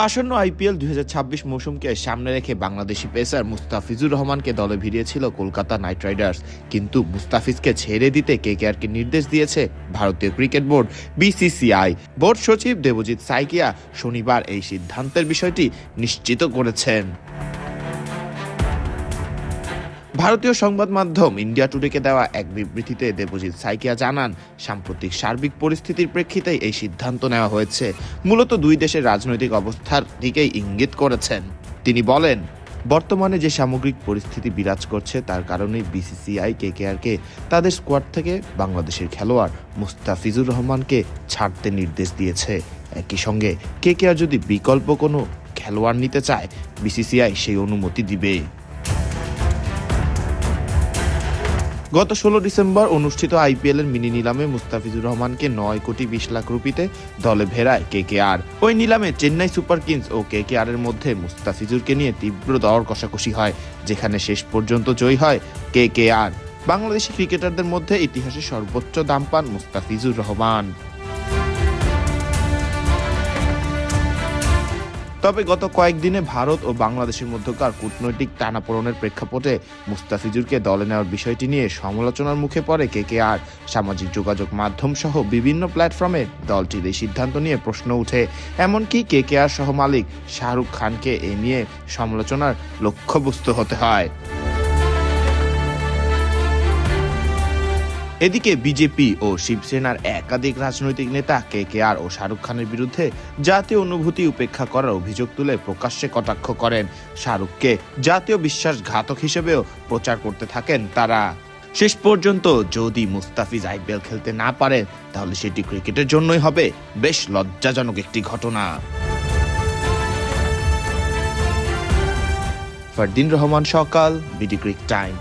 আসন্ন আইপিএল ২০২৬ মৌসুমকে সামনে রেখে বাংলাদেশি পেসার মুস্তাফিজুর রহমানকে দলে ভিড়িয়েছিল কলকাতা নাইট রাইডার্স, কিন্তু মুস্তাফিজকে ছেড়ে দিতে কেকেআরকে নির্দেশ দিয়েছে ভারতীয় ক্রিকেট বোর্ড বিসিসিআই। বোর্ড সচিব দেবজিৎ সাইকিয়া শনিবার এই সিদ্ধান্তের বিষয়টি নিশ্চিত করেছেন। ভারতীয় সংবাদ মাধ্যম ইন্ডিয়া টুডেকে দেওয়া এক বিবৃতিতে দেবজিৎ সাইকিয়া জানান, সাম্প্রতিক সার্বিক পরিস্থিতির প্রেক্ষিতেই এই সিদ্ধান্ত নেওয়া হয়েছে। মূলত দুই দেশের রাজনৈতিক অবস্থার দিকেই ইঙ্গিত করেছেন। তিনি বলেন, বর্তমানে যে সামগ্রিক পরিস্থিতি বিরাজ করছে তার কারণেই বিসিসিআই কেকেআরকে তাদের স্কোয়াড থেকে বাংলাদেশের খেলোয়াড় মুস্তাফিজুর রহমানকে ছাড়তে নির্দেশ দিয়েছে। একই সঙ্গে কেকেআর যদি বিকল্প কোনো খেলোয়াড় নিতে চায়, বিসিসিআই সেই অনুমতি দিবে। গত ১৬ ডিসেম্বর অনুষ্ঠিত আইপিএল এর মিনি নিলামে মুস্তাফিজুর রহমানকে ৯ কোটি ২০ লাখ রুপিতে দলে ভেড়ায় কেকেআর। ওই নিলামে চেন্নাই সুপার কিংস ও কেকেআর এর মধ্যে মুস্তাফিজুরকে নিয়ে তীব্র দর কষাকষি হয়, যেখানে শেষ পর্যন্ত জয়ী হয় কেকেআর। বাংলাদেশি ক্রিকেটারদের মধ্যে ইতিহাসে সর্বোচ্চ দাম পান মুস্তাফিজুর রহমান। তবে গত কয়েকদিনে ভারত ও বাংলাদেশের মধ্যকার কূটনৈতিক টানাপোড়েনের প্রেক্ষাপটে মুস্তাফিজুরকে দলে নেওয়ার বিষয়টি নিয়ে সমালোচনার মুখে পড়ে কেকেআর। সামাজিক যোগাযোগ মাধ্যম সহ বিভিন্ন প্ল্যাটফর্মে দলটির এই সিদ্ধান্ত নিয়ে প্রশ্ন উঠে। এমনকি কেকেআর সহ মালিক শাহরুখ খানকে এ নিয়ে সমালোচনার লক্ষ্যবস্তু হতে হয়। এদিকে বিজেপি ও শিবসেনার একাধিক রাজনৈতিক নেতা কেকেআর ও শাহরুখ খানের বিরুদ্ধে জাতীয় অনুভূতি উপেক্ষা করার অভিযোগ তুলে প্রকাশ্যে কটাক্ষ করেন। শাহরুখকে জাতীয় বিশ্বাসঘাতক হিসেবেও প্রচার করতে থাকেন তারা। শেষ পর্যন্ত যদি মুস্তাফিজ আইপিএল খেলতে না পারেন, তাহলে সেটি ক্রিকেটের জন্যই হবে বেশ লজ্জাজনক একটি ঘটনা। ফারদিন রহমান সকাল, বিডি ক্রিক টাইম।